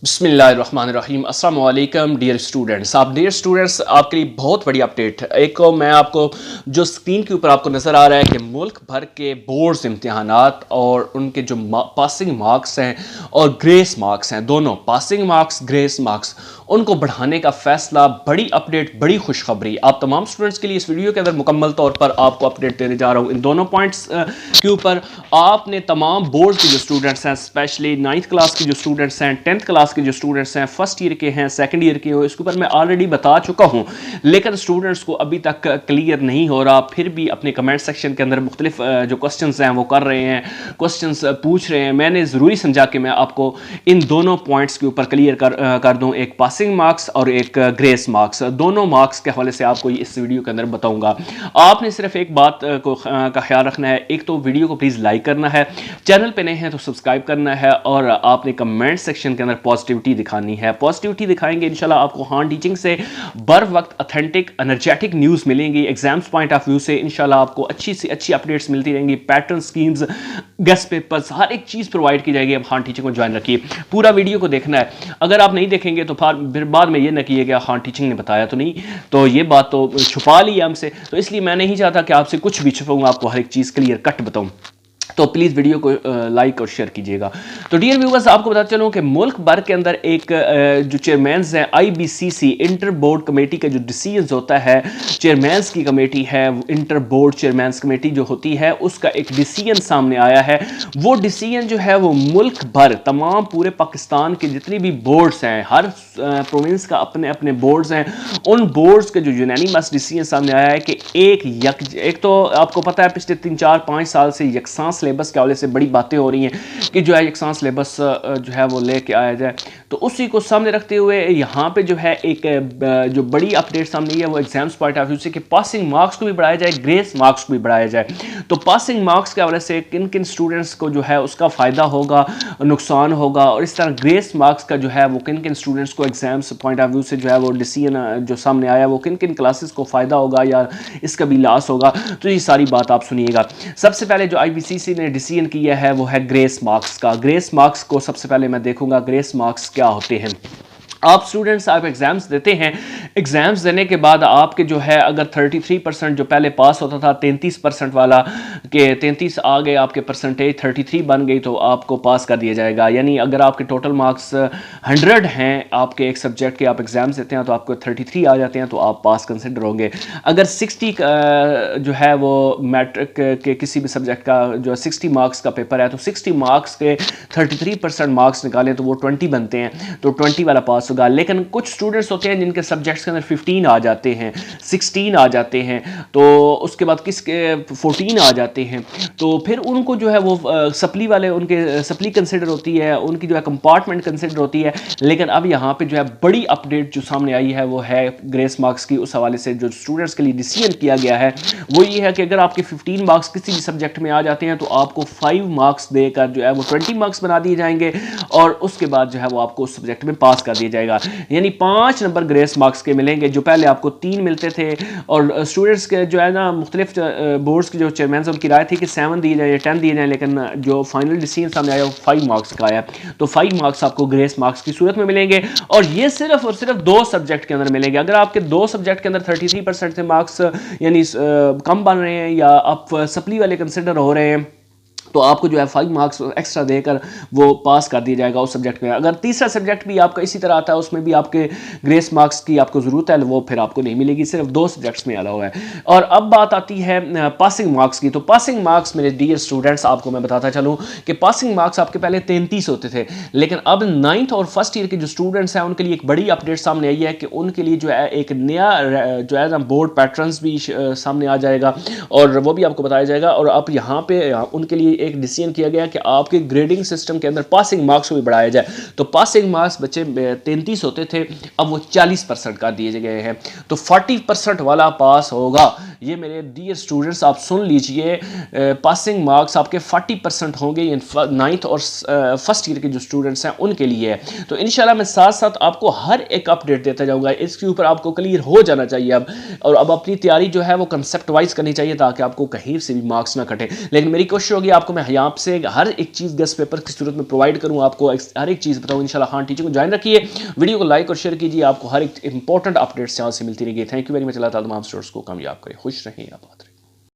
बिस्मिल्लाहिर्रहमानिर्रहीम। अस्सलाम वालेकुम डियर स्टूडेंट्स। आपके लिए बहुत बड़ी अपडेट है। एक को मैं आपको जो स्क्रीन के ऊपर आपको नज़र आ रहा है कि मुल्क भर के बोर्ड्स इम्तिहानात और उनके जो पासिंग मार्क्स हैं और ग्रेस मार्क्स हैं, दोनों पासिंग मार्क्स ग्रेस मार्क्स उनको बढ़ाने का फैसला, बड़ी अपडेट, बड़ी खुशखबरी आप तमाम स्टूडेंट्स के लिए इस वीडियो के अंदर मुकम्मल तौर पर आपको अपडेट देने जा रहा हूँ। इन दोनों पॉइंट्स के ऊपर आपने तमाम बोर्ड के जो स्टूडेंट्स हैं, स्पेशली 9th क्लास के जो स्टूडेंट्स हैं, 10th क्लास के जो स्टूडेंट्स हैं, फर्स्ट ईयर के हैं, सेकंड ईयर के हो, इसके ऊपर मैं ऑलरेडी बता चुका हूँ, लेकिन स्टूडेंट्स को अभी तक क्लियर नहीं हो रहा। फिर भी अपने कमेंट सेक्शन के अंदर मुख्तलिफ जो क्वेश्चंस हैं वो कर रहे हैं, क्वेश्चंस पूछ रहे हैं। मैंने ज़रूरी समझा कि मैं आपको इन दोनों पॉइंट्स के ऊपर क्लियर कर दूँ, एक पासिंग मार्क्स और एक ग्रेस मार्क्स, दोनों मार्क्स के हवाले से आपको इस वीडियो के अंदर बताऊँगा। आपने सिर्फ एक बात का ख्याल रखना है, एक तो वीडियो को प्लीज़ लाइक करना है, चैनल पे नए हैं तो सब्सक्राइब करना है, और आपने कमेंट सेक्शन के अंदर पॉजिटिविटी दिखानी है। पॉजिटिविटी दिखाएंगे इंशाल्लाह आपको हान टीचिंग से बर वक्त ऑथेंटिक एनर्जेटिक न्यूज़ मिलेंगी। एग्जाम्स पॉइंट ऑफ व्यू से इंशाल्लाह आपको अच्छी से अच्छी अपडेट्स मिलती रहेंगी। पैटर्न, स्कीम्स, गेस्ट पेपर्स, हर एक चीज़ प्रोवाइड की जाएगी। आप हान टीचिंग को ज्वाइन रखिए, पूरा वीडियो को देखना है। अगर आप नहीं देखेंगे तो फिर बाद में ये ना किएगा हान टीचिंग ने बताया तो नहीं, तो ये बात तो छुपा ली हमसे, तो इसलिए मैं नहीं चाहता कि आपसे कुछ भी छुपाऊँ, आपको हर एक चीज़ क्लियर कट बताऊँ। तो प्लीज़ वीडियो को लाइक और शेयर कीजिएगा। तो डियर व्यूअर्स, आपको बताते चलूँ कि मुल्क भर के अंदर एक जो चेयरमैन्स हैं, IBCC इंटर बोर्ड कमेटी का जो डिसीजंस होता है, चेयरमैन्स की कमेटी है, इंटर बोर्ड चेयरमैन्स कमेटी जो होती है, उसका एक डिसीजन सामने आया है। वो डिसीजन जो है वो मुल्क भर तमाम पूरे पाकिस्तान के जितनी भी बोर्ड्स हैं, हर प्रोविंस का अपने अपने बोर्ड्स हैं, उन बोर्ड्स के जो यूनानिमस डिसीजन सामने आया है कि एक तो आपको पता है पिछले 3-4-5 साल से यकसां सिलेबस के हवाले से बड़ी बातें हो रही हैं कि जो है यकसां सिलेबस जो है वो लेके आया जाए। तो उसी को सामने रखते हुए यहाँ पे जो है एक जो बड़ी अपडेट सामने आई है वो एग्जाम्स पॉइंट ऑफ व्यू से कि पासिंग मार्क्स को भी बढ़ाया जाए, ग्रेस मार्क्स को भी बढ़ाया जाए। तो पासिंग मार्क्स के हवाले से किन किन स्टूडेंट्स को जो है उसका फ़ायदा होगा, नुकसान होगा, और इस तरह ग्रेस मार्क्स का जो है वो किन किन स्टूडेंट्स को एग्जाम्स पॉइंट ऑफ व्यू से जो है वो डिसीजन जो सामने आया वो किन किन क्लासेस को फ़ायदा होगा या इसका भी लॉस होगा। तो ये सारी बात आप सुनिएगा। सबसे पहले जो IBCC ने डिसीजन किया है वो है ग्रेस मार्क्स का। ग्रेस मार्क्स को सबसे पहले मैं देखूंगा ग्रेस मार्क्स क्या होते हैं। आप स्टूडेंट्स आप एग्ज़ाम्स देते हैं, एग्ज़ाम्स देने के बाद आपके जो है अगर 33% जो पहले पास होता था 33% वाला के 33 आ गए, आपके परसेंटेज 33 बन गई, तो आपको पास कर दिया जाएगा। यानी अगर आपके टोटल मार्क्स 100 हैं आपके एक सब्जेक्ट के, आप एग्ज़ाम्स देते हैं तो आपको 33 आ जाते हैं तो आप पास कंसिडर होंगे। अगर 60 जो है वो मैट्रिक के किसी भी सब्जेक्ट का जो 60 मार्क्स का पेपर है तो 60 मार्क्स के 33% मार्क्स निकालें तो वो 20 बनते हैं, तो 20 वाला पास। लेकिन कुछ स्टूडेंट्स होते हैं जिनके सब्जेक्ट्स के अंदर 15 आ जाते हैं, 16 आ जाते हैं, तो उसके बाद किसके 14 आ जाते हैं, तो फिर उनको जो है वो सप्ली वाले उनके सप्ली कंसिडर होती है, उनकी जो है कंपार्टमेंट कंसिडर होती है। लेकिन अब यहाँ पे जो है बड़ी अपडेट जो सामने आई है वो है ग्रेस मार्क्स की। उस हवाले से जो स्टूडेंट्स के लिए डिसीजन किया गया है वो ये है कि अगर आपके 15 मार्क्स किसी भी सब्जेक्ट में आ जाते हैं तो आपको 5 मार्क्स देकर जो है वो 20 मार्क्स बना दिए जाएंगे, और उसके बाद जो है वो आपको उस सब्जेक्ट में पास कर दिया जाएगा। यानी 5 नंबर ग्रेस मार्क्स के मिलेंगे, जो पहले आपको 3 मिलते थे। और स्टूडेंट्स के जो है ना मुख्तलिफ बोर्ड्स के जो चेयरमैन उनकी राय थी कि 7 दिए जाए या 10 दिए जाए, लेकिन जो फाइनल डिसीजन सामने आया वो 5 मार्क्स का आया। तो 5 मार्क्स आपको ग्रेस मार्क्स की सूरत में मिलेंगे, और ये सिर्फ और सिर्फ 2 सब्जेक्ट के अंदर मिलेंगे। अगर आपके 2 सब्जेक्ट के अंदर 33% से मार्क्स यानी कम बन रहे हैं या आप सप्ली वाले कंसिडर हो रहे हैं तो आपको जो है 5 मार्क्स एक्स्ट्रा देकर वो पास कर दिया जाएगा उस सब्जेक्ट में। अगर तीसरा सब्जेक्ट भी आपका इसी तरह आता है उसमें भी आपके ग्रेस मार्क्स की आपको ज़रूरत है, वो फिर आपको नहीं मिलेगी, सिर्फ 2 सब्जेक्ट्स में अलाउ है। और अब बात आती है पासिंग मार्क्स की। तो पासिंग मार्क्स मेरे डियर स्टूडेंट्स आपको मैं बताता चलूँ कि पासिंग मार्क्स आपके पहले 33 होते थे, लेकिन अब 9th और फर्स्ट ईयर के जो स्टूडेंट्स हैं उनके लिए एक बड़ी अपडेट सामने आई है कि उनके लिए जो है एक नया जो है ना बोर्ड पैटर्न्स भी सामने आ जाएगा, और वो भी आपको बताया जाएगा। और अब यहाँ पे उनके लिए एक डिसीजन किया गया कि आपके ग्रेडिंग सिस्टम के अंदर पासिंग मार्क्स को भी बढ़ाया जाए। तो पासिंग मार्क्स बच्चे 33 होते थे, अब वो 40% कर दिए गए हैं, तो 40% वाला पास होगा। ये मेरे डियर स्टूडेंट्स आप सुन लीजिए, पासिंग मार्क्स आपके 40% होंगे। इन 9th और फर्स्ट ईयर के जो स्टूडेंट्स हैं उनके लिए है। तो इंशाल्लाह मैं साथ साथ आपको हर एक अपडेट देता जाऊंगा, इसके ऊपर आपको क्लियर हो जाना चाहिए अब, और अब अपनी तैयारी जो है वो कंसेप्ट वाइज करनी चाहिए ताकि आपको कहीं से भी मार्क्स ना कटे। लेकिन मेरी कोशिश होगी आपको मैं यहाँ से हर एक चीज़ गेस्ट पेपर की सूरत में प्रोवाइड करूँ, आपको हर एक चीज़ बताऊँ इंशाल्लाह। खान टीचिंग को ज्वाइन रखिए, वीडियो को लाइक और शेयर कीजिए, आपको हर एक इंपॉर्टेंट अपडेट्स यहाँ से मिलती रहेगी। Thank you very much. Allah Taala तमाम स्टूडेंट्स को कामयाब करे, खुश रहें, आबाद रहें।